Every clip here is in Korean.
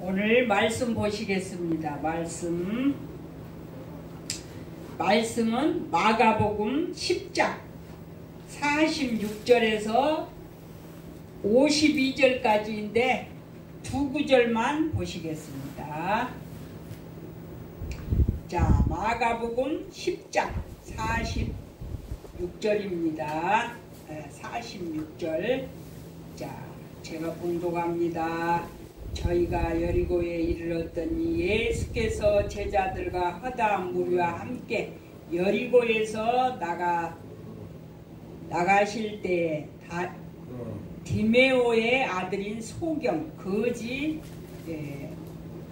오늘 말씀 보시겠습니다. 말씀은 마가복음 10장 46절에서 52절까지인데 두 구절만 보시겠습니다. 자, 마가복음 10장 46절입니다. 46절. 자, 제가 봉독합니다. 저희가 여리고에 이르렀더니 예수께서 제자들과 허다 무리와 함께 여리고에서 나가실 때에 디메오의 아들인 소경 거지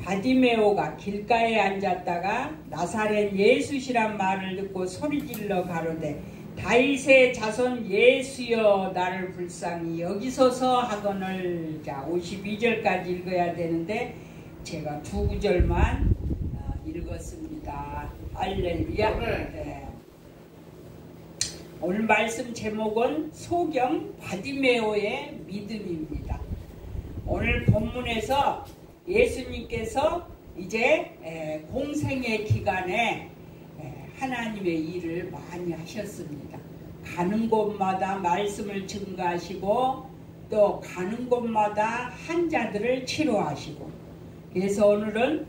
바디메오가 길가에 앉았다가 나사렛 예수시란 말을 듣고 소리질러 가로되 다윗의 자손 예수여 나를 불쌍히 여기소서 하거늘. 자, 52절까지 읽어야 되는데 제가 두 구절만 읽었습니다. 할렐루야. 네. 오늘 말씀 제목은 소경 바디메오의 믿음입니다. 오늘 본문에서 예수님께서 이제 공생의 기간에 하나님의 일을 많이 하셨습니다. 가는 곳마다 말씀을 증거하시고 또 가는 곳마다 환자들을 치료하시고, 그래서 오늘은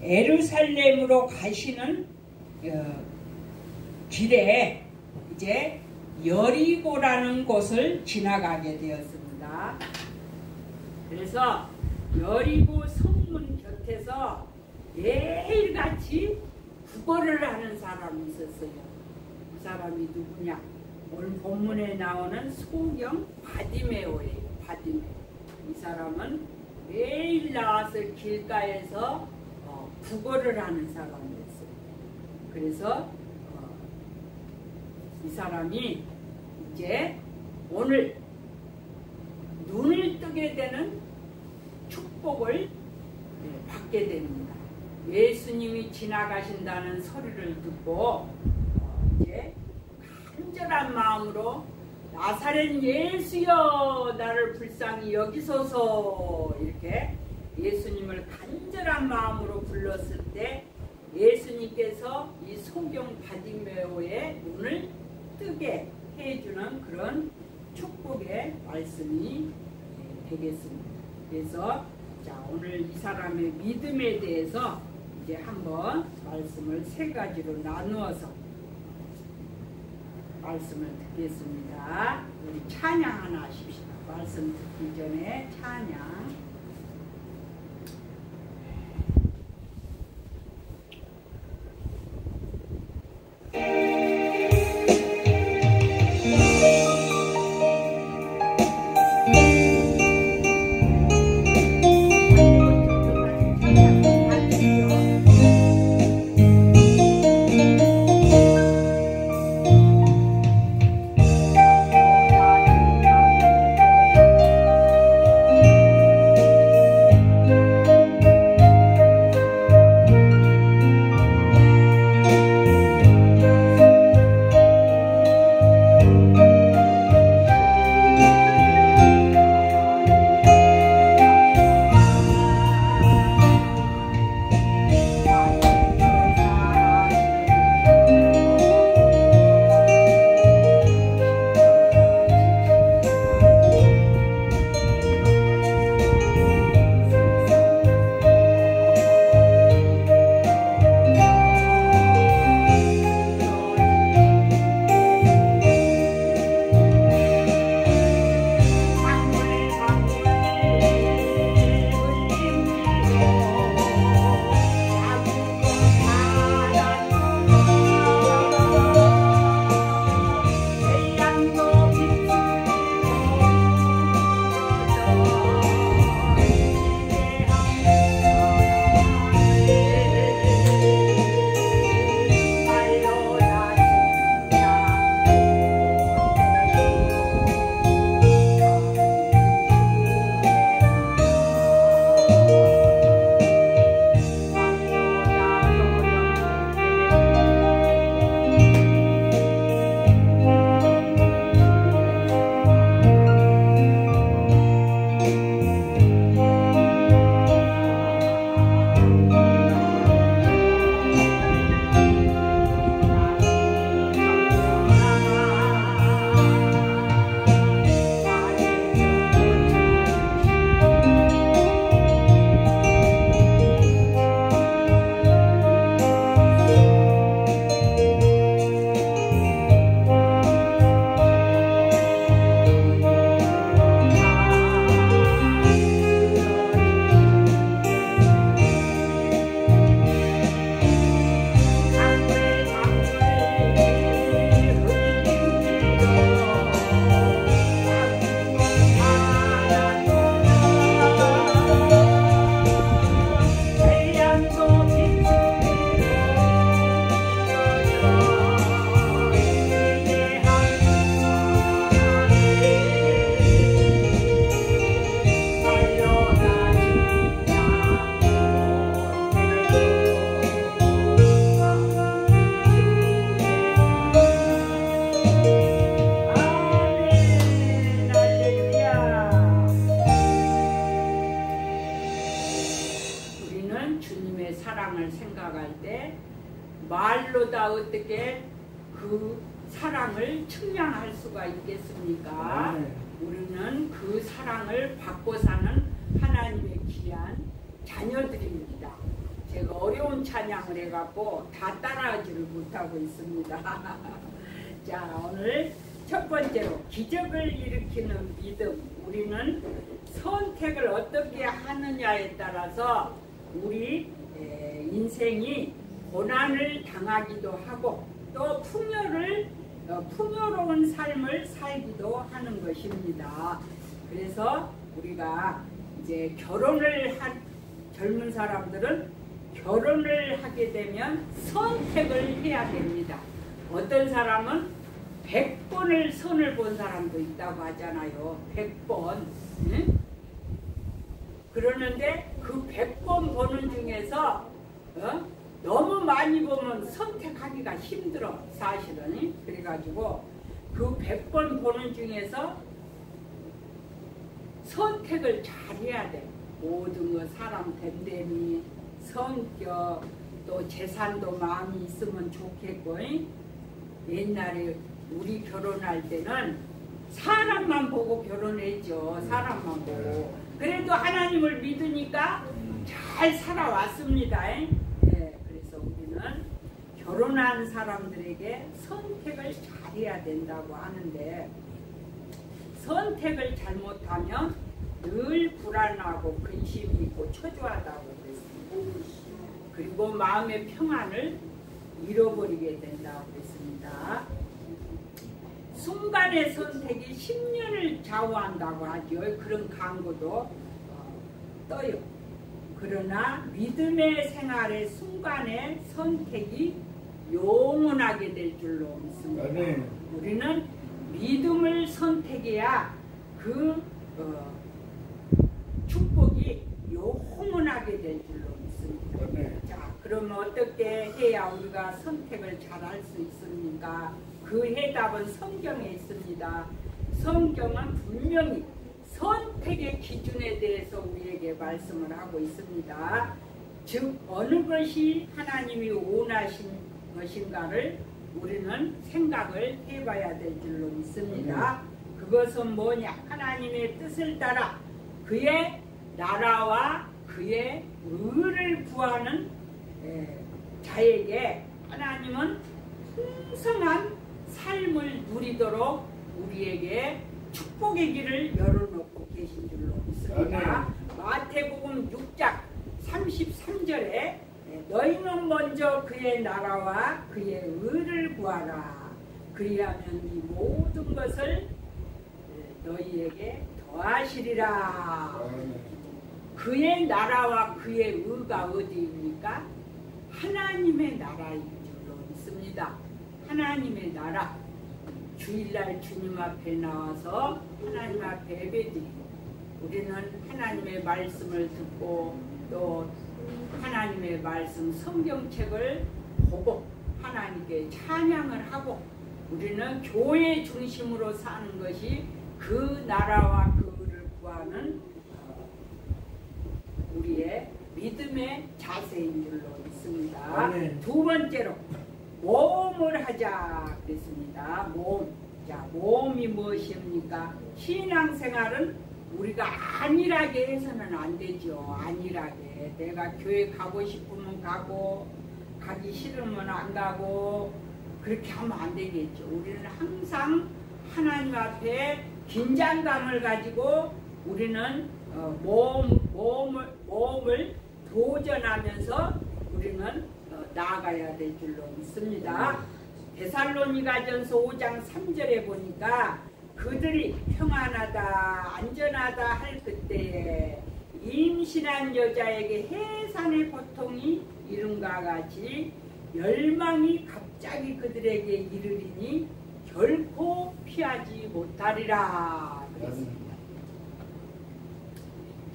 예루살렘으로 가시는 길에 이제 여리고라는 곳을 지나가게 되었습니다. 그래서 여리고 성문 곁에서 매일같이 구걸을 하는 사람이 있었어요. 그 사람이 누구냐? 오늘 본문에 나오는 소경 바디메오예요. 바디메오. 이 사람은 매일 나와서 길가에서 구걸을 하는 사람이었어요. 그래서 이 사람이 이제 오늘 눈을 뜨게 되는 축복을 받게 됩니다. 예수님이 지나가신다는 소리를 듣고 이제 간절한 마음으로 나사렛 예수여 나를 불쌍히 여기소서 이렇게 예수님을 간절한 마음으로 불렀을 때 예수님께서 이 소경 바디메오의 눈을 뜨게 해주는 그런 축복의 말씀이 되겠습니다. 그래서 자, 오늘 이 사람의 믿음에 대해서 이제 한번 말씀을 세 가지로 나누어서 말씀을 듣겠습니다. 우리 찬양 하나 하십시다. 말씀 듣기 전에 찬양. 사랑을 생각할 때 말로 다 어떻게 그 사랑을 측량할 수가 있겠습니까? 우리는 그 사랑을 받고 사는 하나님의 귀한 자녀들입니다. 제가 어려운 찬양을 해갖고 다 따라하지를 못하고 있습니다. 자, 오늘 첫 번째로 기적을 일으키는 믿음. 우리는 선택을 어떻게 하느냐에 따라서 우리 인생이 고난을 당하기도 하고 또 풍요로운 삶을 살기도 하는 것입니다. 그래서 우리가 이제 결혼을 한 젊은 사람들은 결혼을 하게 되면 선택을 해야 됩니다. 어떤 사람은 100번을 선을 본 사람도 있다고 하잖아요. 100번. 응? 그러는데 그 100번 보는 중에서 너무 많이 보면 선택하기가 힘들어, 사실은. 그래가지고 그 100번 보는 중에서 선택을 잘 해야 돼. 모든 거 사람 됨됨이, 성격, 또 재산도 마음이 있으면 좋겠고. 옛날에 우리 결혼할 때는 사람만 보고 결혼했죠. 사람만 보고. 그래도 하나님을 믿으니까 잘 살아왔습니다. 그래서 우리는 결혼한 사람들에게 선택을 잘해야 된다고 하는데, 선택을 잘못하면 늘 불안하고 근심이 있고 초조하다고 그랬습니다. 그리고 마음의 평안을 잃어버리게 된다고 그랬습니다. 순간의 선택이 10년을 좌우한다고 하죠. 그런 광고도 떠요. 그러나 믿음의 생활의 순간의 선택이 영원하게 될 줄로 믿습니다. 우리는 믿음을 선택해야 그 축복이 영원하게 될 줄로 믿습니다. 자, 그러면 어떻게 해야 우리가 선택을 잘 할 수 있습니까? 그 해답은 성경에 있습니다. 성경은 분명히 선택의 기준에 대해서 우리에게 말씀을 하고 있습니다. 즉 어느 것이 하나님이 원하신 것인가를 우리는 생각을 해봐야 될 줄로 믿습니다. 그것은 뭐냐? 하나님의 뜻을 따라 그의 나라와 그의 의를 구하는 자에게 하나님은 풍성한 삶을 누리도록 우리에게 축복의 길을 열어놓고 계신 줄로 믿습니다. 마태복음 6장 33절에 너희는 먼저 그의 나라와 그의 의를 구하라. 그리하면 이 모든 것을 너희에게 더하시리라. 그의 나라와 그의 의가 어디입니까? 하나님의 나라인 줄로 믿습니다. 하나님의 나라. 주일날 주님 앞에 나와서 하나님 앞에 예배드리고 우리는 하나님의 말씀을 듣고 또 하나님의 말씀 성경책을 보고 하나님께 찬양을 하고 우리는 교회 중심으로 사는 것이 그 나라와 그 의를 구하는 우리의 믿음의 자세인 줄로 믿습니다. 두 번째로 모험을 하자 그랬습니다. 모험. 자, 모험이 무엇입니까? 신앙생활은 우리가 안일하게 해서는 안 되죠. 안일하게. 내가 교회 가고 싶으면 가고 가기 싫으면 안 가고 그렇게 하면 안 되겠죠. 우리는 항상 하나님 앞에 긴장감을 가지고 우리는 모험을 도전하면서 우리는 나아가야 될 줄로 믿습니다. 데살로니가전서 5장 3절에 보니까 그들이 평안하다 안전하다 할 그때에 임신한 여자에게 해산의 고통이 이른과 같이 멸망이 갑자기 그들에게 이르리니 결코 피하지 못하리라 그랬습니다.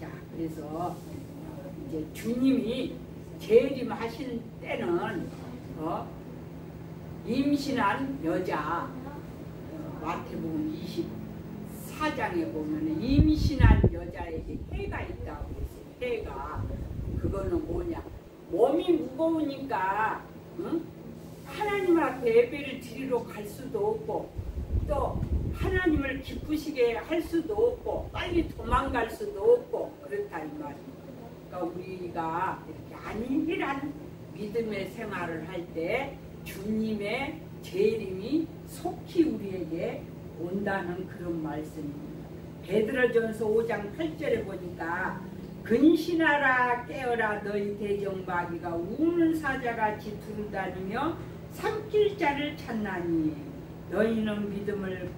자, 그래서 이제 주님이 재림하신 때는 임신한 여자 마태복음 24장에 보면 임신한 여자에게 해가 있다고 했어요. 해가 그거는 뭐냐? 몸이 무거우니까 응? 하나님 앞에 예배를 드리러 갈 수도 없고 또 하나님을 기쁘시게 할 수도 없고 빨리 도망갈 수도 없고 그렇다 이 말입니다. 그러니까 우리가 이렇게 안일한 믿음의 생활을 할 때 주님의 재림이 속히 우리에게 온다는 그런 말씀입니다. 베드로전서 5장 8절에 보니까 근신하라 깨어라 너희 대적마귀가 우는 사자같이 두루다니며 삼킬 자를 찾나니 너희는 믿음을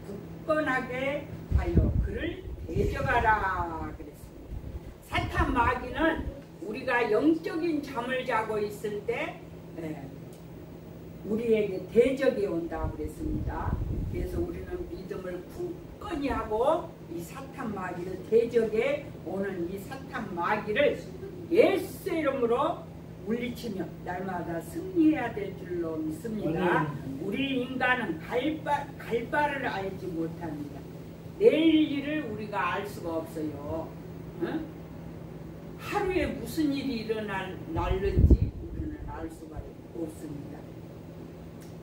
굳건하게 하여 그를 대적하라 그랬습니다. 사탄 마귀는 우리가 영적인 잠을 자고 있을 때 우리에게 대적이 온다고 그랬습니다. 그래서 우리는 믿음을 굳건히 하고 이 사탄 마귀를 대적에 오는 이 사탄 마귀를 예수 이름으로 물리치며 날마다 승리해야 될 줄로 믿습니다. 우리 인간은 갈 바를 알지 못합니다. 내일 일을 우리가 알 수가 없어요. 응? 하루에 무슨 일이 일어날는지 우리는 알 수가 없습니다.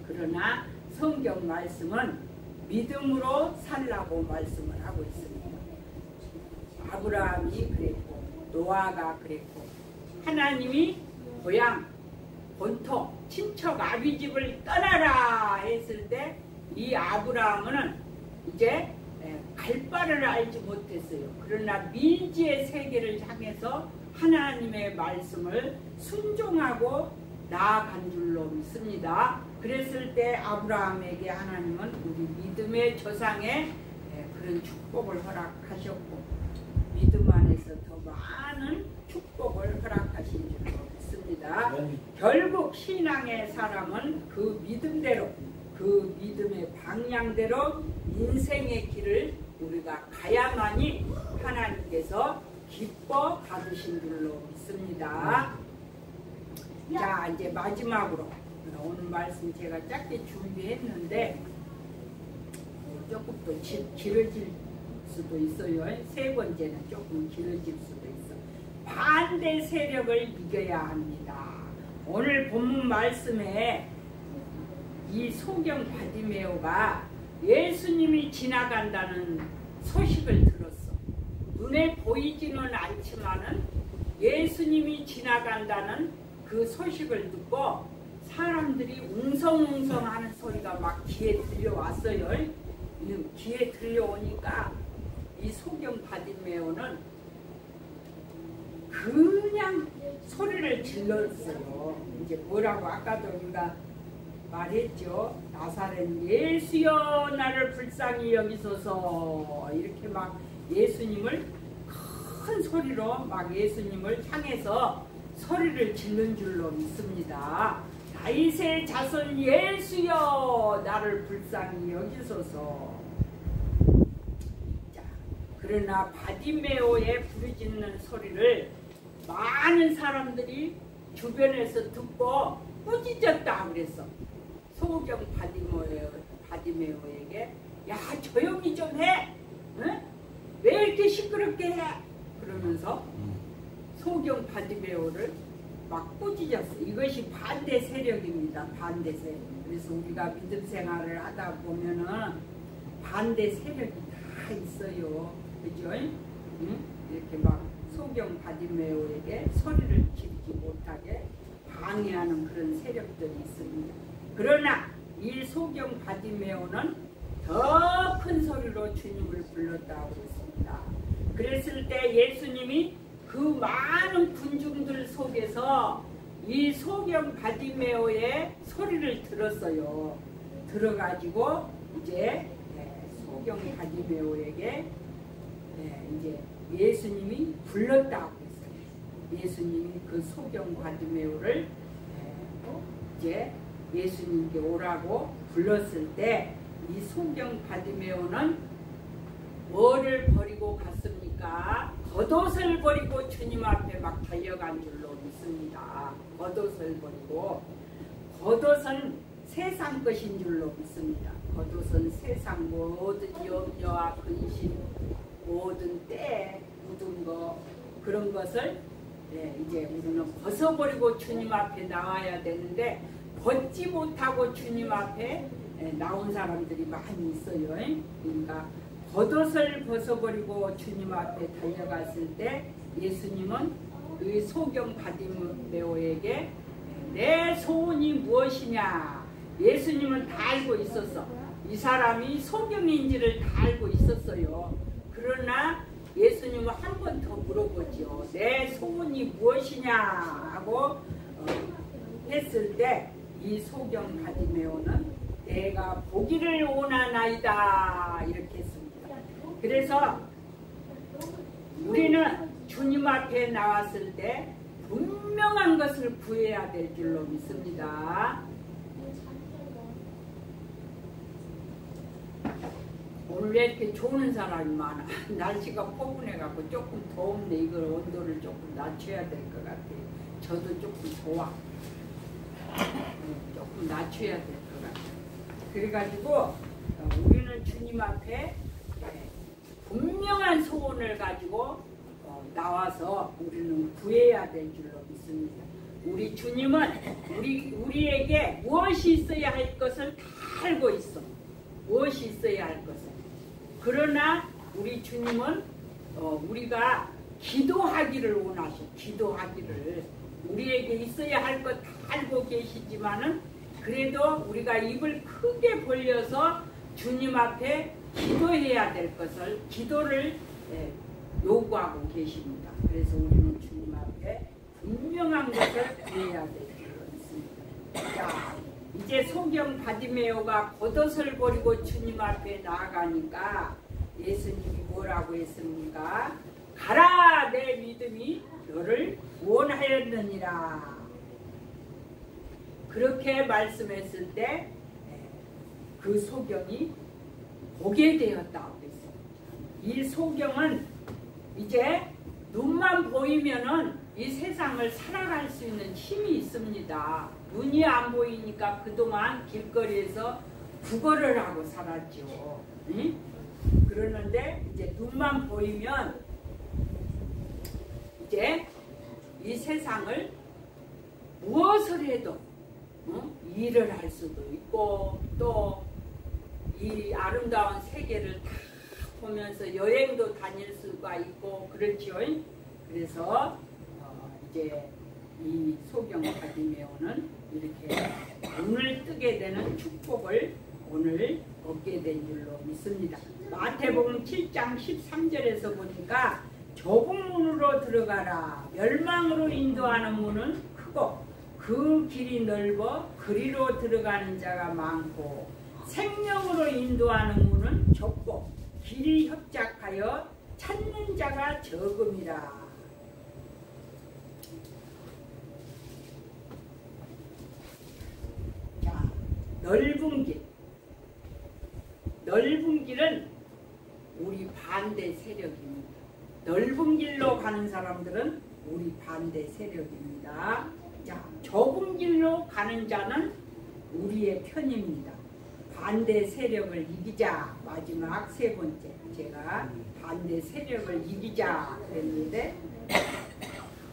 그러나 성경 말씀은 믿음으로 살라고 말씀을 하고 있습니다. 아브라함이 그랬고 노아가 그랬고 하나님이 고향, 본토, 친척 아비집을 떠나라 했을 때 이 아브라함은 이제 갈 바를 알지 못했어요. 그러나 미지의 세계를 향해서 하나님의 말씀을 순종하고 나아간 줄로 믿습니다. 그랬을 때 아브라함에게 하나님은 우리 믿음의 조상에 그런 축복을 허락하셨고 믿음 안에서 더 많은 축복을 허락하신 줄로 믿습니다. 결국 신앙의 사람은 그 믿음대로 그 믿음의 방향대로 인생의 길을 우리가 가야만이 하나님께서 기뻐 받으신 줄로 믿습니다. 자, 이제 마지막으로 오늘 말씀 제가 짧게 준비했는데 조금 또 길어질 수도 있어요. 세 번째는 조금 길어질 수도 있어. 반대 세력을 이겨야 합니다. 오늘 본문 말씀에 이 소경 바디메오가 예수님이 지나간다는 소식을 들었어. 눈에 보이지는 않지만은 예수님이 지나간다는 그 소식을 듣고 사람들이 웅성웅성하는 소리가 막 귀에 들려왔어요. 귀에 들려오니까 이 소경 바디메오는 그냥 소리를 질렀어요. 이제 뭐라고 아까도 우리가 말했죠. 나사렛 예수여 나를 불쌍히 여기소서 이렇게 막 예수님을 큰 소리로 막 예수님을 향해서 소리를 지른 줄로 믿습니다. 다윗의 자손 예수여 나를 불쌍히 여기소서. 자, 그러나 바디메오의 부르짖는 소리를 많은 사람들이 주변에서 듣고 꾸짖었다 그랬어. 소경 바디메오에게 야 조용히 좀 해. 응? 왜 이렇게 시끄럽게 해? 그러면서 소경 바디메오를 막 꾸짖었어. 이것이 반대 세력입니다. 반대 세력. 그래서 우리가 믿음 생활을 하다 보면은 반대 세력이 다 있어요. 그죠? 응? 이렇게 막 소경 바디메오에게 소리를 지르지 못하게 방해하는 그런 세력들이 있습니다. 그러나 이 소경 바디메오는 더 큰 소리로 주님을 불렀다고 했습니다. 그랬을 때 예수님이 그 많은 군중들 속에서 이 소경 바디메오의 소리를 들었어요. 들어가지고 이제 소경 바디메오에게 이제 예수님이 불렀다고 했어요. 예수님이 그 소경 바디메오를 이제 예수님께 오라고 불렀을 때 이 소경 바디메오는 뭐를 버리고 갔습니까? 겉옷을 버리고 주님 앞에 막 달려간 줄로 믿습니다. 겉옷을 버리고 겉옷은 세상 것인 줄로 믿습니다. 겉옷은 세상 모든 염려와 근심 모든 때 묻은 거 그런 것을 이제 우리는 벗어버리고 주님 앞에 나와야 되는데 벗지 못하고 주님 앞에 나온 사람들이 많이 있어요. 그러니까 겉옷을 벗어버리고 주님 앞에 달려갔을 때 예수님은 그 소경 바디메오에게 내 소원이 무엇이냐, 예수님은 다 알고 있었어. 이 사람이 소경인지를 다 알고 있었어요. 그러나 예수님은 한 번 더 물어보죠. 내 소원이 무엇이냐 하고 했을 때 이 소경 바디메오는 내가 보기를 원하나이다 이렇게 했습니다. 그래서 우리는 주님 앞에 나왔을 때 분명한 것을 구해야 될 줄로 믿습니다. 오늘 왜 이렇게 좋은 사람이 많아? 날씨가 포근해갖고 조금 더운데 이걸 온도를 조금 낮춰야 될 것 같아요. 저도 조금 좋아. 조금 낮춰야 될 것 같아요. 그래가지고 우리는 주님 앞에 분명한 소원을 가지고 나와서 우리는 구해야 될 줄로 믿습니다. 우리 주님은 우리에게 무엇이 있어야 할 것을 다 알고 있어. 무엇이 있어야 할 것을. 그러나 우리 주님은 우리가 기도하기를 원하셔. 기도하기를. 우리에게 있어야 할 것 다 알고 계시지만은 그래도 우리가 입을 크게 벌려서 주님 앞에 기도해야 될 것을 기도를 요구하고 계십니다. 그래서 우리는 주님 앞에 분명한 것을 구해야 될 줄로 믿습니다. 자, 이제 소경 바디메오가 겉옷을 버리고 주님 앞에 나아가니까 예수님이 뭐라고 했습니까? 가라, 내 믿음이 너를 구원하였느니라. 그렇게 말씀했을 때 그 소경이 보게 되었다고 했어요. 이 소경은 이제 눈만 보이면은 이 세상을 살아갈 수 있는 힘이 있습니다. 눈이 안 보이니까 그동안 길거리에서 구걸을 하고 살았죠. 응? 그러는데 이제 눈만 보이면 이제 이 세상을 무엇을 해도 일을 할 수도 있고 또 이 아름다운 세계를 다 보면서 여행도 다닐 수가 있고 그렇지요. 그래서 이제 이 소경 바디메오는 이렇게 눈을 뜨게 되는 축복을 오늘 얻게 된 줄로 믿습니다. 마태복음 7장 13절에서 보니까 좁은 문으로 들어가라. 멸망으로 인도하는 문은 크고 그 길이 넓어 그리로 들어가는 자가 많고 생명으로 인도하는 문은 좁고 길이 협착하여 찾는 자가 적음이라. 자, 넓은 길. 넓은 길은 우리 반대 세력입니다. 넓은 길로 가는 사람들은 우리 반대 세력입니다. 자, 좁은 길로 가는 자는 우리의 편입니다. 반대 세력을 이기자. 마지막 세 번째 제가 반대 세력을 이기자 그랬는데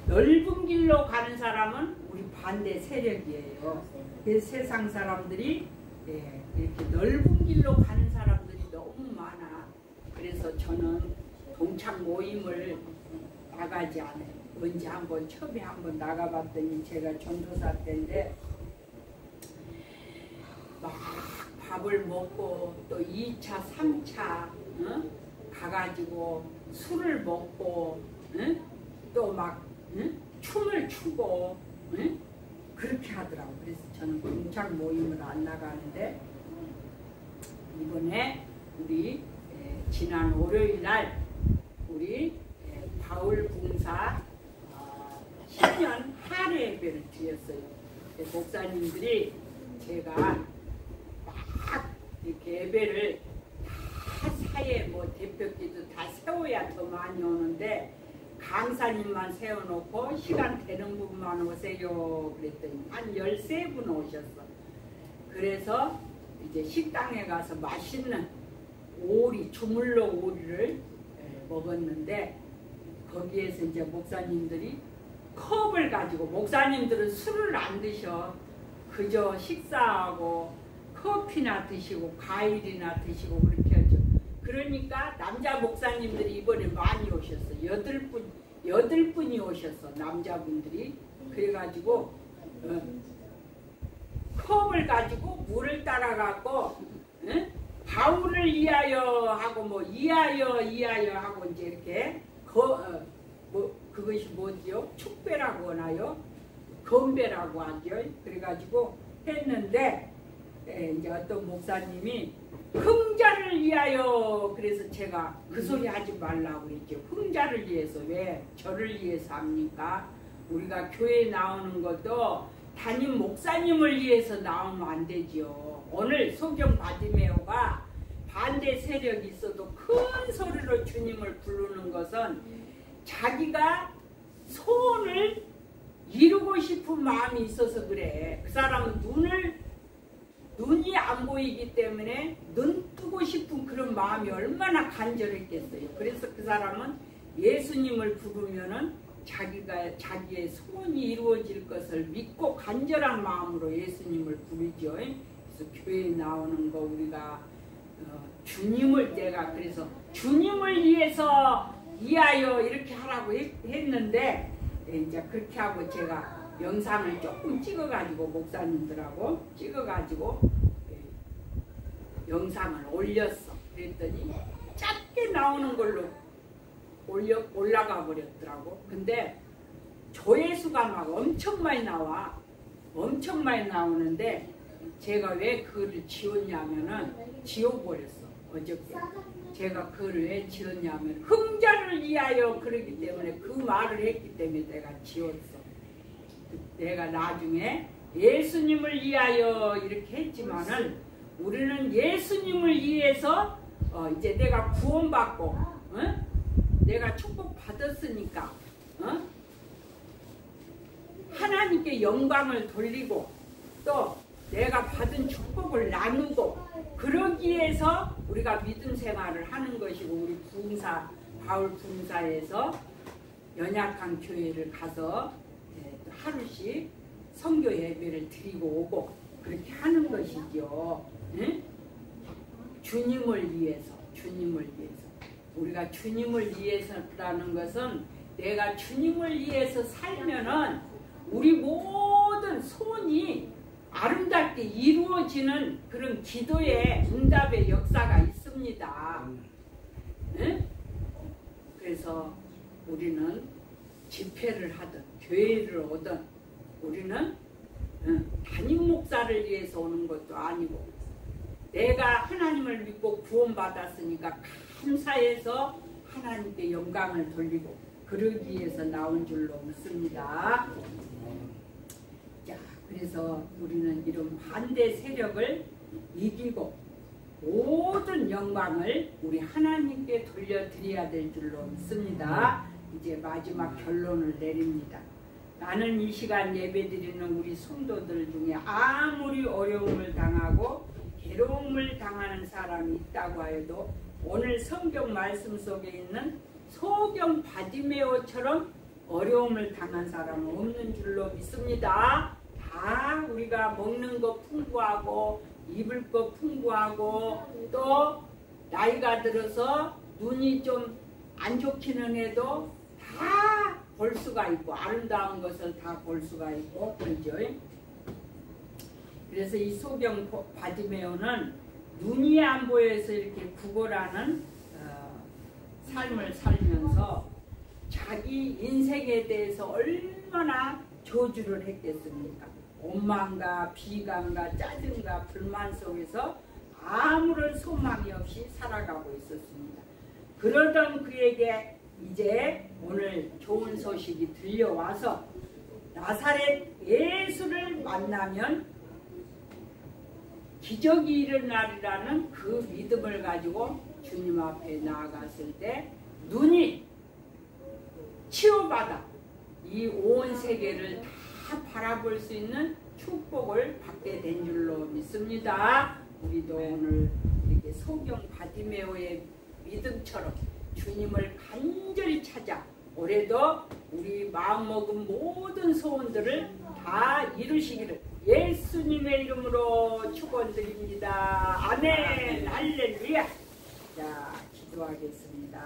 넓은 길로 가는 사람은 우리 반대 세력이에요. 그래서 세상 사람들이 이렇게 넓은 길로 가는 사람들이 너무 많아. 그래서 저는 동창 모임을 나가지 않아요. 언제 한번 처음에 한번 나가봤더니 제가 전도사 때인데 막 밥을 먹고 또 2차, 3차 가가지고 술을 먹고 또 막 춤을 추고 그렇게 하더라고요. 그래서 저는 동창 모임을 안 나가는데 이번에 우리 지난 월요일날 우리 바울 봉사 10년 할애 예배를 드렸어요. 목사님들이 제가 막 이렇게 예배를 다 사회 뭐 대표기도 다 세워야 더 많이 오는데 강사님만 세워놓고 시간 되는 분만 오세요 그랬더니 한 13분 오셨어. 그래서 이제 식당에 가서 맛있는 오리, 주물러 오리를 먹었는데 거기에서 이제 목사님들이 컵을 가지고, 목사님들은 술을 안 드셔. 그저 식사하고 커피나 드시고 과일이나 드시고 그렇게 하죠. 그러니까 남자 목사님들이 이번에 많이 오셨어. 8분이 오셨어, 남자분들이. 그래가지고 컵을 가지고 물을 따라갖고 바울을 위하여 하고 뭐 이하여 하고 이제 이렇게 그것이 뭐지요? 축배라고 하나요? 건배라고 하죠. 그래가지고 했는데 이제 어떤 목사님이 흥자를 위하여, 그래서 제가 그 소리 하지 말라고 그랬죠. 흥자를 위해서. 왜 저를 위해서 합니까? 우리가 교회에 나오는 것도 담임 목사님을 위해서 나오면 안 되지요. 오늘 소경 바디메오가 반대 세력이 있어도 큰 소리로 주님을 부르는 것은 자기가 소원을 이루고 싶은 마음이 있어서 그래. 그 사람은 눈이 안 보이기 때문에 눈 뜨고 싶은 그런 마음이 얼마나 간절했겠어요. 그래서 그 사람은 예수님을 부르면은 자기의 소원이 이루어질 것을 믿고 간절한 마음으로 예수님을 부르죠. 그래서 교회에 나오는 거 우리가 주님을, 내가 그래서 주님을 위해서 위하여 이렇게 하라고 했는데 이제 그렇게 하고 제가 영상을 조금 찍어가지고 목사님들하고 찍어가지고 영상을 올렸어. 그랬더니 짧게 나오는 걸로 올라가 버렸더라고. 근데 조회수가 막 엄청 많이 나와. 엄청 많이 나오는데 제가 왜 그거를 지웠냐면은 지워버렸어. 어저께 제가 그걸 왜 지웠냐면 흥자를 위하여 그러기 때문에 그 말을 했기 때문에 내가 지웠어. 내가 나중에 예수님을 위하여 이렇게 했지만은 우리는 예수님을 위해서 이제 내가 구원받고 내가 축복 받았으니까 하나님께 영광을 돌리고 또 내가 받은 축복을 나누고 그러기 위해서 우리가 믿음 생활을 하는 것이고, 우리 부흥사 바울 부흥사에서 연약한 교회를 가서 하루씩 선교 예배를 드리고 오고 그렇게 하는 것이죠. 응? 주님을 위해서 우리가 주님을 위해서라는 것은 내가 주님을 위해서 살면은 우리 모든 소원이 아름답게 이루어지는 그런 기도의 응답의 역사가 있습니다. 응? 그래서 우리는 집회를 하든 교회를 오든 우리는 담임 목사를 위해서 오는 것도 아니고 내가 하나님을 믿고 구원받았으니까 감사해서 하나님께 영광을 돌리고 그러기 위해서 나온 줄로 믿습니다. 자, 그래서 우리는 이런 반대 세력을 이기고 모든 영광을 우리 하나님께 돌려드려야 될 줄로 믿습니다. 이제 마지막 결론을 내립니다. 나는 이 시간 예배드리는 우리 성도들 중에 아무리 어려움을 당하고 괴로움을 당하는 사람이 있다고 하여도 오늘 성경 말씀 속에 있는 소경 바디메오처럼 어려움을 당한 사람은 없는 줄로 믿습니다. 다 우리가 먹는 거 풍부하고 입을 거 풍부하고 또 나이가 들어서 눈이 좀 안 좋기는 해도 다 볼 수가 있고 아름다운 것을 다 볼 수가 있고 그러죠. 그래서 이 소경 바디메오는 눈이 안 보여서 이렇게 구걸하는 삶을 살면서 자기 인생에 대해서 얼마나 저주를 했겠습니까? 원망과 비관과 짜증과 불만 속에서 아무런 소망이 없이 살아가고 있었습니다. 그러던 그에게 이제 오늘 좋은 소식이 들려와서 나사렛 예수를 만나면 기적이 일어나리라는 그 믿음을 가지고 주님 앞에 나아갔을 때 눈이 치유받아 이 온 세계를 다 바라볼 수 있는 축복을 받게 된 줄로 믿습니다. 우리도 오늘 이렇게 소경 바디메오의 믿음처럼 주님을 간절히 찾아 올해도 우리 마음먹은 모든 소원들을 다 이루시기를 예수님의 이름으로 축원드립니다. 아멘. 할렐루야. 자, 기도하겠습니다.